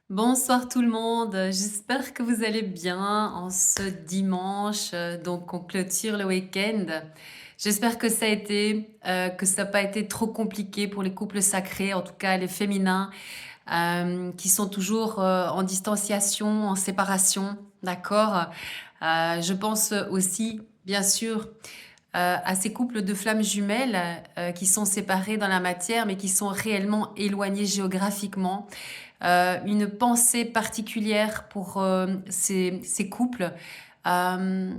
Bonsoir tout le monde, j'espère que vous allez bien en ce dimanche, donc on clôture le week-end. J'espère que que ça n'a pas été trop compliqué pour les couples sacrés, en tout cas les féminins, qui sont toujours en distanciation, en séparation, d'accord? Je pense aussi, bien sûr, à ces couples de flammes jumelles qui sont séparés dans la matière, mais qui sont réellement éloignés géographiquement. Une pensée particulière pour ces couples. Euh,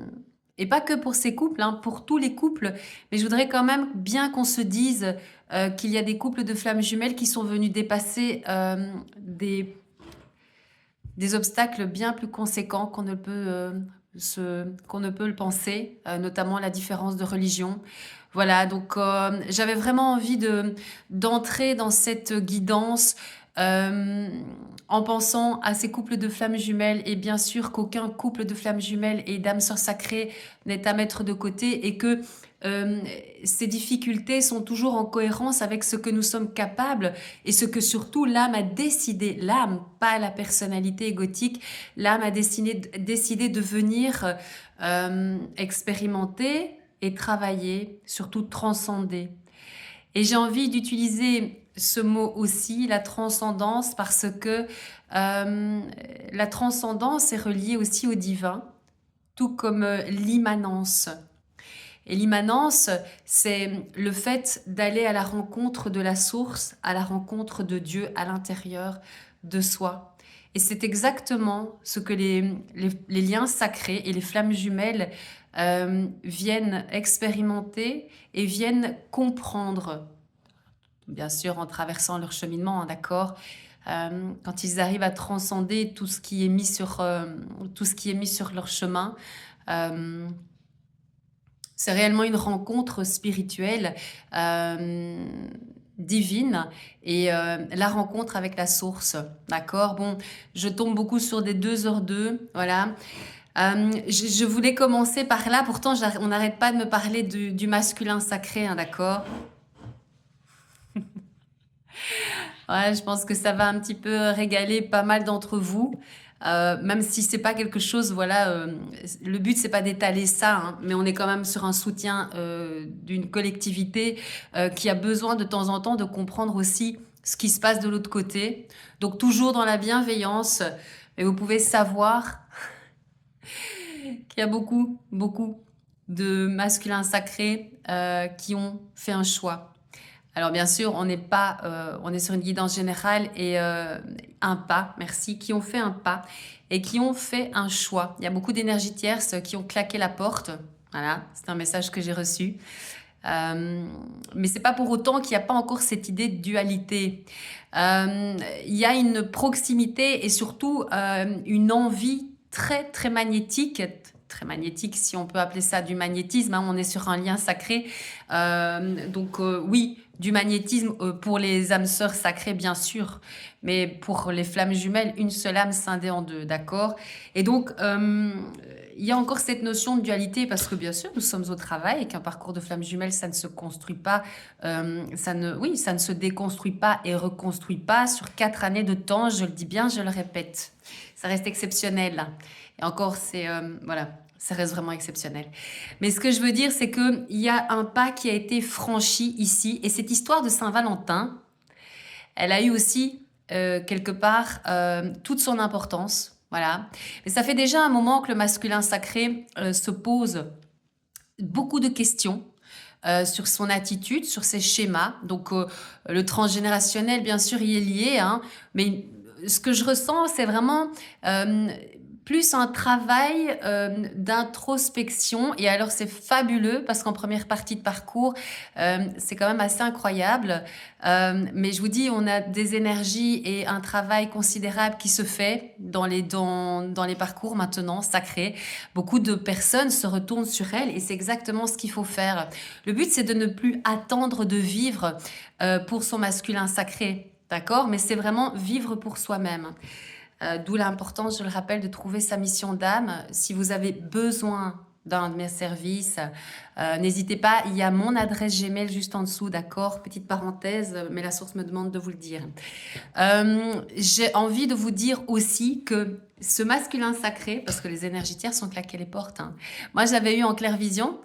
et pas que pour ces couples, hein, pour tous les couples. Mais je voudrais quand même bien qu'on se dise qu'il y a des couples de flammes jumelles qui sont venus dépasser des obstacles bien plus conséquents qu'on ne peut le penser, notamment la différence de religion. Voilà, donc j'avais vraiment envie d'entrer dans cette guidance euh, en pensant à ces couples de flammes jumelles et bien sûr qu'aucun couple de flammes jumelles et d'âmes sœurs sacrées n'est à mettre de côté et que euh, ces difficultés sont toujours en cohérence avec ce que nous sommes capables et ce que surtout l'âme a décidé, l'âme, pas la personnalité égotique, l'âme a décidé de venir expérimenter et travailler, surtout transcender. Et j'ai envie d'utiliser ce mot aussi, la transcendance, parce que la transcendance est reliée aussi au divin, tout comme l'immanence. Et l'immanence, c'est le fait d'aller à la rencontre de la source, à la rencontre de Dieu à l'intérieur de soi. Et c'est exactement ce que les liens sacrés et les flammes jumelles viennent expérimenter et viennent comprendre, bien sûr en traversant leur cheminement, hein, d'accord. Quand ils arrivent à transcender tout ce qui est tout ce qui est mis sur leur chemin, euh, c'est réellement une rencontre spirituelle euh, divine et la rencontre avec la source, d'accord. Bon, je tombe beaucoup sur des 2h2, voilà. Je voulais commencer par là, pourtant on n'arrête pas de me parler du masculin sacré, hein, d'accord. Ouais, je pense que ça va un petit peu régaler pas mal d'entre vous. Même si c'est pas quelque chose, voilà, le but c'est pas d'étaler ça, hein, mais on est quand même sur un soutien d'une collectivité qui a besoin de temps en temps de comprendre aussi ce qui se passe de l'autre côté. Donc toujours dans la bienveillance, mais vous pouvez savoir qu'il y a beaucoup de masculins sacrés qui ont fait un choix. Alors bien sûr, on n'est pas, on est sur une guidance générale et un pas, merci, qui ont fait un pas et qui ont fait un choix. Il y a beaucoup d'énergies tierces qui ont claqué la porte. Voilà, c'est un message que j'ai reçu. Mais c'est pas pour autant qu'il n'y a pas encore cette idée de dualité. Il y a une proximité et surtout une envie très magnétique si on peut appeler ça du magnétisme, hein, on est sur un lien sacré. Donc oui, du magnétisme pour les âmes sœurs sacrées bien sûr, mais pour les flammes jumelles, une seule âme scindée en deux, d'accord. Et donc il y a encore cette notion de dualité parce que bien sûr nous sommes au travail et qu'un parcours de flammes jumelles ça ne se construit pas, oui, ça ne se déconstruit pas et reconstruit pas sur 4 années de temps, je le dis bien, je le répète, ça reste exceptionnel. Et encore c'est voilà, ça reste vraiment exceptionnel. Mais ce que je veux dire c'est que il y a un pas qui a été franchi ici et cette histoire de Saint-Valentin, elle a eu aussi quelque part toute son importance. Voilà. Mais ça fait déjà un moment que le masculin sacré se pose beaucoup de questions sur son attitude, sur ses schémas. Donc le transgénérationnel, bien sûr, y est lié, hein, mais ce que je ressens, c'est vraiment plus un travail d'introspection. Et alors, c'est fabuleux parce qu'en première partie de parcours, c'est quand même assez incroyable. Mais je vous dis, on a des énergies et un travail considérable qui se fait dans les parcours maintenant sacrés. Beaucoup de personnes se retournent sur elles et c'est exactement ce qu'il faut faire. Le but, c'est de ne plus attendre de vivre pour son masculin sacré. D'accord? Mais c'est vraiment vivre pour soi-même. D'où l'importance, je le rappelle, de trouver sa mission d'âme. Si vous avez besoin d'un de mes services, n'hésitez pas, il y a mon adresse Gmail juste en dessous, d'accord? Petite parenthèse, mais la source me demande de vous le dire. J'ai envie de vous dire aussi que ce masculin sacré, parce que les énergitières sont claquées les portes, hein. Moi, j'avais eu en clairvision,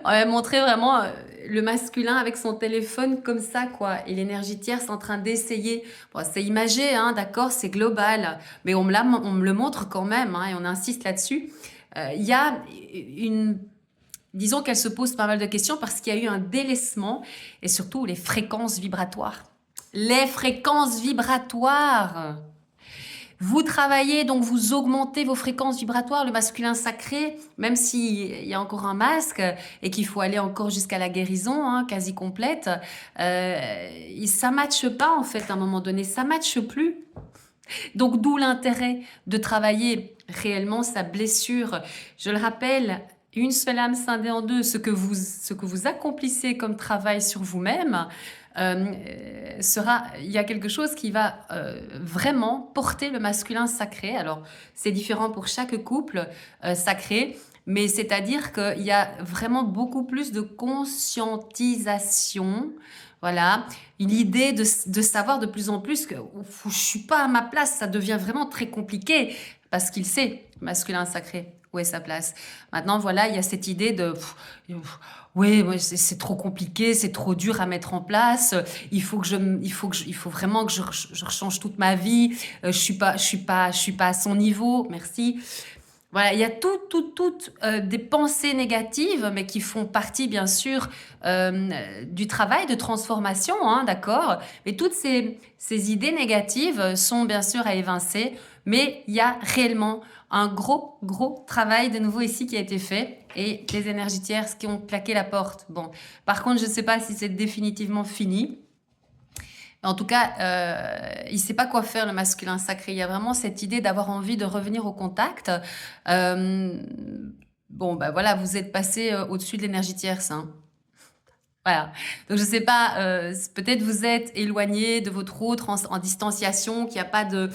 on m'avait montré vraiment le masculin avec son téléphone comme ça, quoi. Et l'énergitière, c'est en train d'essayer. Bon, c'est imagé, hein, d'accord, c'est global, mais on me le montre quand même, hein, et on insiste là-dessus. Il y a une... Disons qu'elle se pose pas mal de questions parce qu'il y a eu un délaissement et surtout les fréquences vibratoires. Les fréquences vibratoires. Vous travaillez, donc vous augmentez vos fréquences vibratoires, le masculin sacré, même s'il y a encore un masque et qu'il faut aller encore jusqu'à la guérison, hein, quasi complète, ça ne matche pas en fait à un moment donné, ça ne matche plus. Donc d'où l'intérêt de travailler réellement sa blessure. Je le rappelle, une seule âme scindée en deux, ce que vous accomplissez comme travail sur vous-même, il y a quelque chose qui va vraiment porter le masculin sacré. Alors, c'est différent pour chaque couple sacré, mais c'est-à-dire qu'il y a vraiment beaucoup plus de conscientisation. Voilà, l'idée de savoir de plus en plus que je suis pas à ma place, ça devient vraiment très compliqué parce qu'il sait, masculin sacré, où est sa place. Maintenant, voilà, il y a cette idée de oui, c'est trop compliqué, c'est trop dur à mettre en place. Il faut vraiment que je rechange toute ma vie. Je suis pas à son niveau. Merci. Voilà, il y a toutes des pensées négatives, mais qui font partie, bien sûr, du travail de transformation, hein, d'accord? Mais toutes ces idées négatives sont, bien sûr, à évincer, mais il y a réellement un gros travail de nouveau ici qui a été fait et les énergitières qui ont claqué la porte. Bon, par contre, je ne sais pas si c'est définitivement fini. En tout cas, il ne sait pas quoi faire, le masculin sacré. Il y a vraiment cette idée d'avoir envie de revenir au contact. Bon, ben voilà, vous êtes passé au-dessus de l'énergie tierce, hein. Voilà. Donc, je ne sais pas, peut-être vous êtes éloigné de votre autre en distanciation, qu'il n'y a pas de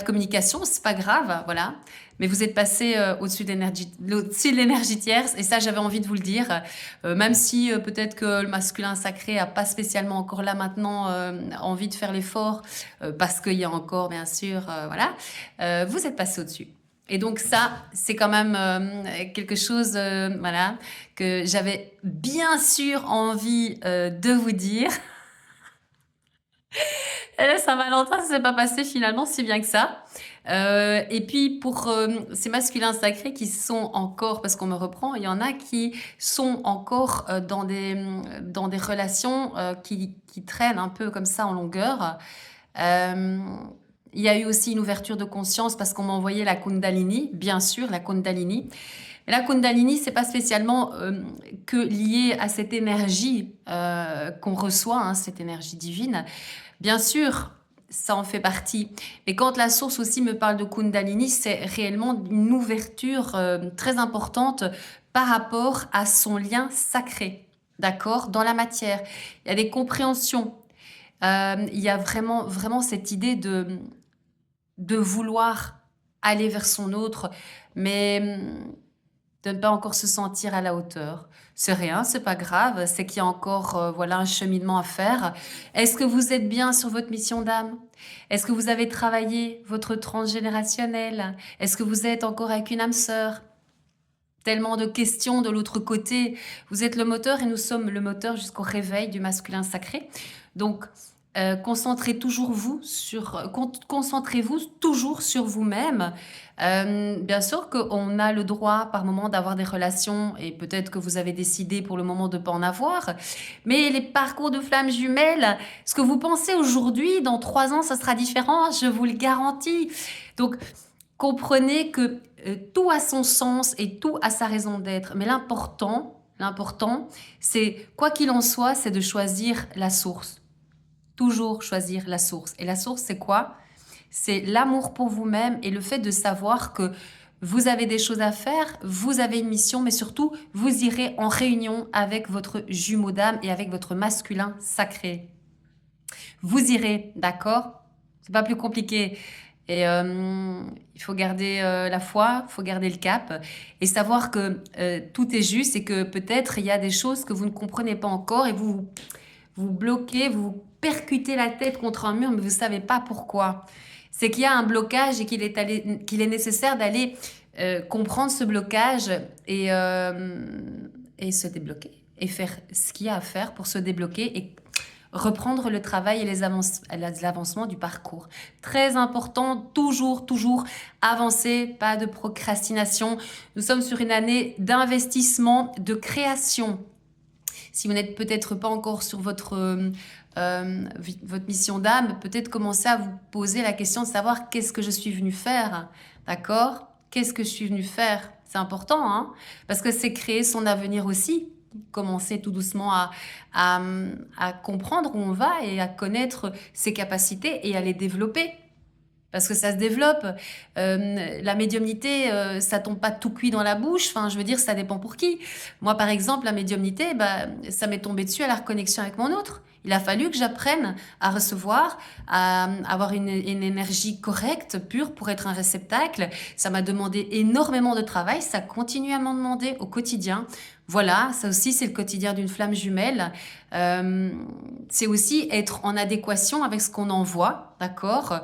communication, c'est pas grave, voilà. Mais vous êtes passé au-dessus de l'énergie tierce, et ça, j'avais envie de vous le dire. Même si peut-être que le masculin sacré a pas spécialement encore là maintenant envie de faire l'effort, parce qu'il y a encore, bien sûr, voilà, vous êtes passé au-dessus. Et donc ça, c'est quand même quelque chose, voilà, que j'avais bien sûr envie de vous dire. Et là, Saint-Valentin, ça s'est pas passé finalement si bien que ça. Et puis pour ces masculins sacrés qui sont encore, parce qu'on me reprend, il y en a qui sont encore dans des relations qui traînent un peu comme ça en longueur. Il y a eu aussi une ouverture de conscience parce qu'on m'a envoyé la Kundalini, bien sûr, la Kundalini. Et la Kundalini, c'est pas spécialement que lié à cette énergie qu'on reçoit, hein, cette énergie divine. Bien sûr, ça en fait partie. Mais quand la source aussi me parle de Kundalini, c'est réellement une ouverture très importante par rapport à son lien sacré, d'accord, dans la matière. Il y a des compréhensions. Il y a vraiment cette idée de vouloir aller vers son autre, mais de ne pas encore se sentir à la hauteur. C'est rien, c'est pas grave, c'est qu'il y a encore voilà, un cheminement à faire. Est-ce que vous êtes bien sur votre mission d'âme? Est-ce que vous avez travaillé votre transgénérationnel? Est-ce que vous êtes encore avec une âme sœur? Tellement de questions de l'autre côté. Vous êtes le moteur et nous sommes le moteur jusqu'au réveil du masculin sacré. Donc, concentrez-vous toujours sur vous-même. Bien sûr qu'on a le droit par moment d'avoir des relations et peut-être que vous avez décidé pour le moment de ne pas en avoir. Mais les parcours de flammes jumelles, ce que vous pensez aujourd'hui, dans 3 ans, ça sera différent, je vous le garantis. Donc, comprenez que tout a son sens et tout a sa raison d'être. Mais l'important, c'est, quoi qu'il en soit, c'est de choisir la source. Toujours choisir la source. Et la source, c'est quoi? C'est l'amour pour vous-même et le fait de savoir que vous avez des choses à faire, vous avez une mission, mais surtout, vous irez en réunion avec votre jumeau d'âme et avec votre masculin sacré. Vous irez, d'accord? C'est pas plus compliqué. Et il faut garder la foi, il faut garder le cap et savoir que tout est juste et que peut-être il y a des choses que vous ne comprenez pas encore et vous bloquez, vous percutez la tête contre un mur, mais vous ne savez pas pourquoi. C'est qu'il y a un blocage et qu'il est nécessaire d'aller comprendre ce blocage et se débloquer et faire ce qu'il y a à faire pour se débloquer et reprendre le travail et les avancements du parcours. Très important, toujours, toujours avancer, pas de procrastination. Nous sommes sur une année d'investissement, de création. Si vous n'êtes peut-être pas encore sur votre mission d'âme, peut-être commencer à vous poser la question de savoir qu'est-ce que je suis venu faire, d'accord? Qu'est-ce que je suis venu faire? C'est important, hein? Parce que c'est créer son avenir aussi. Commencer tout doucement à comprendre où on va et à connaître ses capacités et à les développer. Parce que ça se développe. La médiumnité, ça tombe pas tout cuit dans la bouche. Enfin, je veux dire, ça dépend pour qui. Moi, par exemple, la médiumnité, bah, ça m'est tombé dessus à la reconnexion avec mon autre. Il a fallu que j'apprenne à recevoir, à avoir une énergie correcte, pure, pour être un réceptacle. Ça m'a demandé énormément de travail. Ça continue à m'en demander au quotidien. Voilà, ça aussi, c'est le quotidien d'une flamme jumelle. C'est aussi être en adéquation avec ce qu'on envoie, d'accord?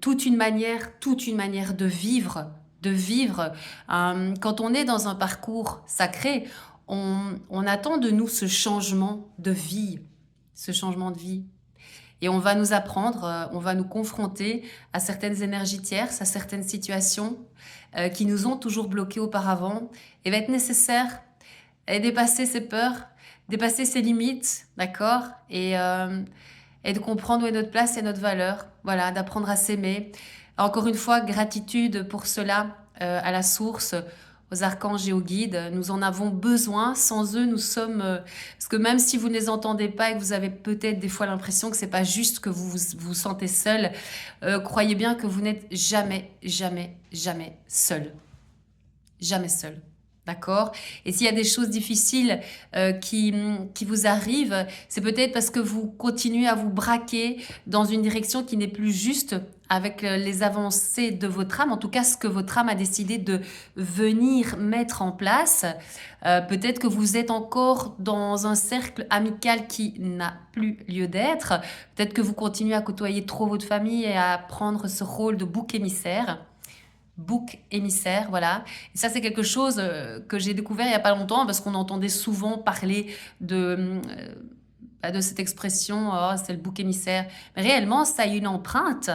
Toute une manière de vivre, quand on est dans un parcours sacré, on attend de nous ce changement de vie, Et on va nous apprendre, on va nous confronter à certaines énergies tierces, à certaines situations qui nous ont toujours bloqués auparavant, et va être nécessaire et dépasser ses peurs, dépasser ses limites, d'accord? Et de comprendre où est notre place et notre valeur. Voilà, d'apprendre à s'aimer. Encore une fois, gratitude pour cela à la source, aux archanges et aux guides. Nous en avons besoin. Sans eux, nous sommes... parce que même si vous ne les entendez pas et que vous avez peut-être des fois l'impression que c'est pas juste que vous sentez seul, croyez bien que vous n'êtes jamais, jamais, jamais seul. Jamais seul. D'accord? Et s'il y a des choses difficiles qui vous arrivent, c'est peut-être parce que vous continuez à vous braquer dans une direction qui n'est plus juste avec les avancées de votre âme, en tout cas ce que votre âme a décidé de venir mettre en place. Peut-être que vous êtes encore dans un cercle amical qui n'a plus lieu d'être. Peut-être que vous continuez à côtoyer trop votre famille et à prendre ce rôle de bouc émissaire. Bouc émissaire, voilà. Et ça, c'est quelque chose que j'ai découvert il n'y a pas longtemps parce qu'on entendait souvent parler de cette expression, oh, c'est le bouc émissaire. Mais réellement, ça a une empreinte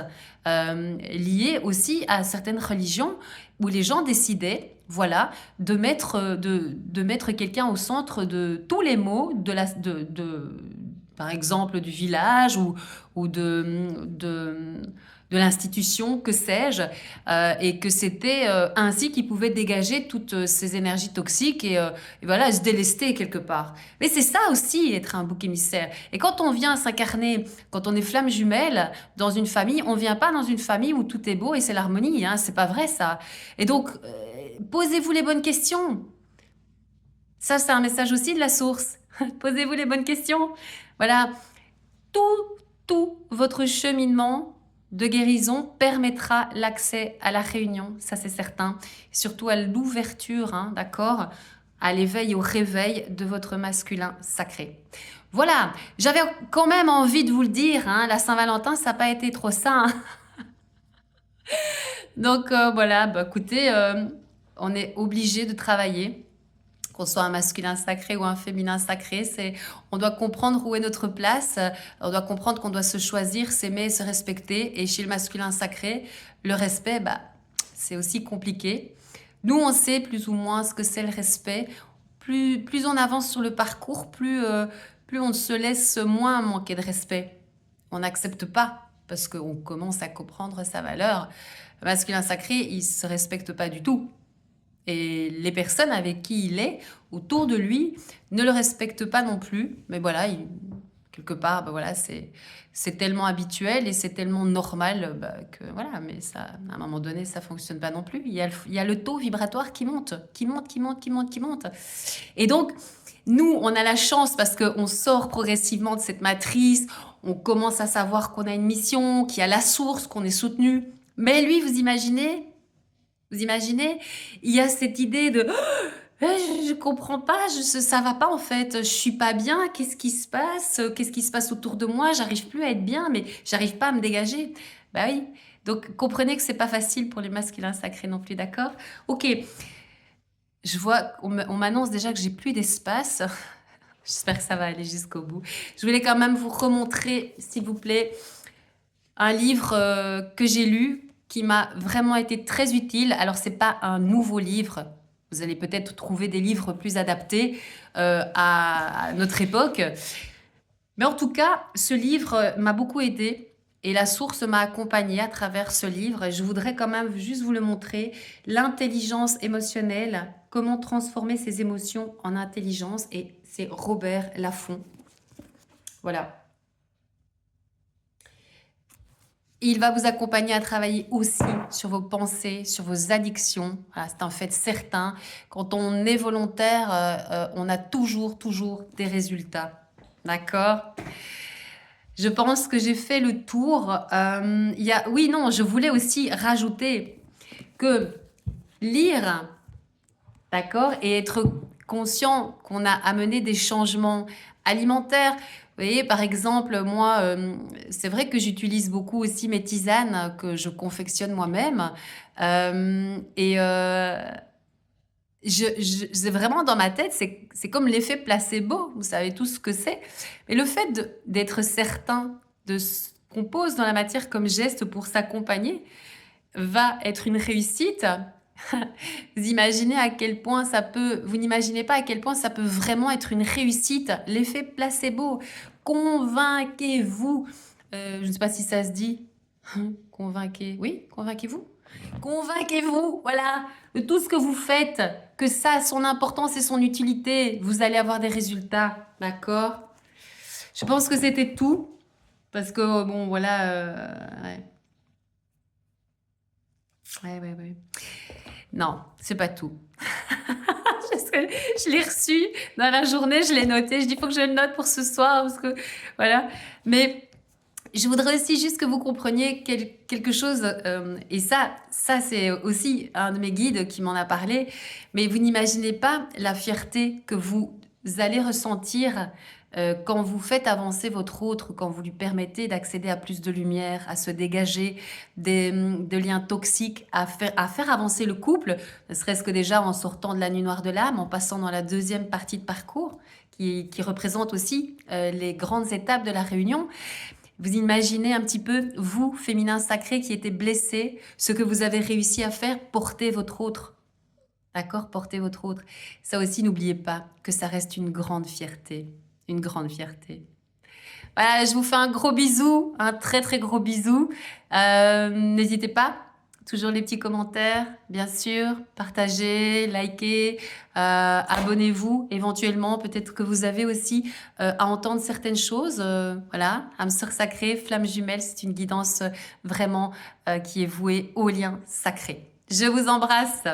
liée aussi à certaines religions où les gens décidaient, voilà, de mettre quelqu'un au centre de tous les maux par exemple, du village ou de l'institution, que sais-je, et que c'était ainsi qu'ils pouvaient dégager toutes ces énergies toxiques et voilà, se délester quelque part. Mais c'est ça aussi, être un bouc émissaire. Et quand on vient s'incarner, quand on est flamme jumelle dans une famille, on vient pas dans une famille où tout est beau et c'est l'harmonie, hein, c'est pas vrai ça. Et donc, posez-vous les bonnes questions. Ça, c'est un message aussi de la source. Posez-vous les bonnes questions. Voilà, tout votre cheminement de guérison permettra l'accès à la réunion, ça c'est certain. Surtout à l'ouverture, hein, d'accord, à l'éveil, au réveil de votre masculin sacré. Voilà, j'avais quand même envie de vous le dire, hein, la Saint-Valentin, ça n'a pas été trop ça. Hein. Donc voilà, bah, écoutez, on est obligé de travailler. Qu'on soit un masculin sacré ou un féminin sacré, on doit comprendre où est notre place, on doit comprendre qu'on doit se choisir, s'aimer, se respecter. Et chez le masculin sacré, le respect, bah, c'est aussi compliqué. Nous, on sait plus ou moins ce que c'est le respect. Plus on avance sur le parcours, plus on se laisse moins manquer de respect. On n'accepte pas parce qu'on commence à comprendre sa valeur. Le masculin sacré, il ne se respecte pas du tout. Et les personnes avec qui il est, autour de lui, ne le respectent pas non plus. Mais voilà, quelque part, bah voilà, c'est tellement habituel et c'est tellement normal bah, que voilà, mais ça, à un moment donné, ça fonctionne pas non plus. Il y a le taux vibratoire qui monte. Et donc, nous, on a la chance parce qu'on sort progressivement de cette matrice, on commence à savoir qu'on a une mission, qu'il y a la source, qu'on est soutenu. Mais lui, vous imaginez, il y a cette idée de je comprends pas, ça va pas en fait, je suis pas bien, qu'est-ce qui se passe? Qu'est-ce qui se passe autour de moi? J'arrive plus à être bien, mais j'arrive pas à me dégager. Bah oui. Donc comprenez que c'est pas facile pour les masculins sacrés non plus, d'accord? Ok, je vois, on m'annonce déjà que j'ai plus d'espace. J'espère que ça va aller jusqu'au bout. Je voulais quand même vous remontrer, s'il vous plaît, un livre que j'ai lu qui m'a vraiment été très utile. Alors, c'est pas un nouveau livre. Vous allez peut-être trouver des livres plus adaptés à notre époque. Mais en tout cas, ce livre m'a beaucoup aidé et la source m'a accompagnée à travers ce livre. Et je voudrais quand même juste vous le montrer. L'intelligence émotionnelle, comment transformer ses émotions en intelligence. Et c'est Robert Laffont. Voilà. Il va vous accompagner à travailler aussi sur vos pensées, sur vos addictions. Voilà, c'est un fait certain. Quand on est volontaire, on a toujours des résultats. D'accord? Je pense que j'ai fait le tour. Oui, non, je voulais aussi rajouter que lire, d'accord, et être conscient qu'on a amené des changements alimentaires. Vous voyez, par exemple, moi, c'est vrai que j'utilise beaucoup aussi mes tisanes que je confectionne moi-même. C'est vraiment dans ma tête, c'est comme l'effet placebo, vous savez tous ce que c'est. Mais le fait d'être certain de ce qu'on pose dans la matière comme geste pour s'accompagner va être une réussite. Vous imaginez à quel point ça peut, vous n'imaginez pas à quel point ça peut vraiment être une réussite. L'effet placebo. Convainquez-vous. Je ne sais pas si ça se dit. Oui, convainquez-vous. Convainquez-vous, voilà, de tout ce que vous faites, que ça a son importance et son utilité. Vous allez avoir des résultats, d'accord? Je pense que c'était tout. Parce que, bon, voilà. Ouais. Ouais. Non, c'est pas tout. Parce que je l'ai reçu dans la journée, je l'ai noté. Je dis, il faut que je le note pour ce soir. Parce que, voilà. Mais je voudrais aussi juste que vous compreniez quelque chose. Et ça c'est aussi un de mes guides qui m'en a parlé. Mais vous n'imaginez pas la fierté que vous allez ressentir quand vous faites avancer votre autre, quand vous lui permettez d'accéder à plus de lumière, à se dégager de liens toxiques, à faire avancer le couple, ne serait-ce que déjà en sortant de la nuit noire de l'âme, en passant dans la deuxième partie de parcours, qui représente aussi les grandes étapes de la réunion. Vous imaginez un petit peu, vous, féminin sacré, qui était blessé, ce que vous avez réussi à faire, porter votre autre. D'accord? Porter votre autre. Ça aussi, n'oubliez pas que ça reste une grande fierté. Une grande fierté. Voilà, je vous fais un gros bisou, un très gros bisou. N'hésitez pas, toujours les petits commentaires, bien sûr. Partagez, likez, abonnez-vous éventuellement. Peut-être que vous avez aussi à entendre certaines choses. Voilà, âme sœur sacrée, flamme jumelle, c'est une guidance vraiment qui est vouée au lien sacré. Je vous embrasse.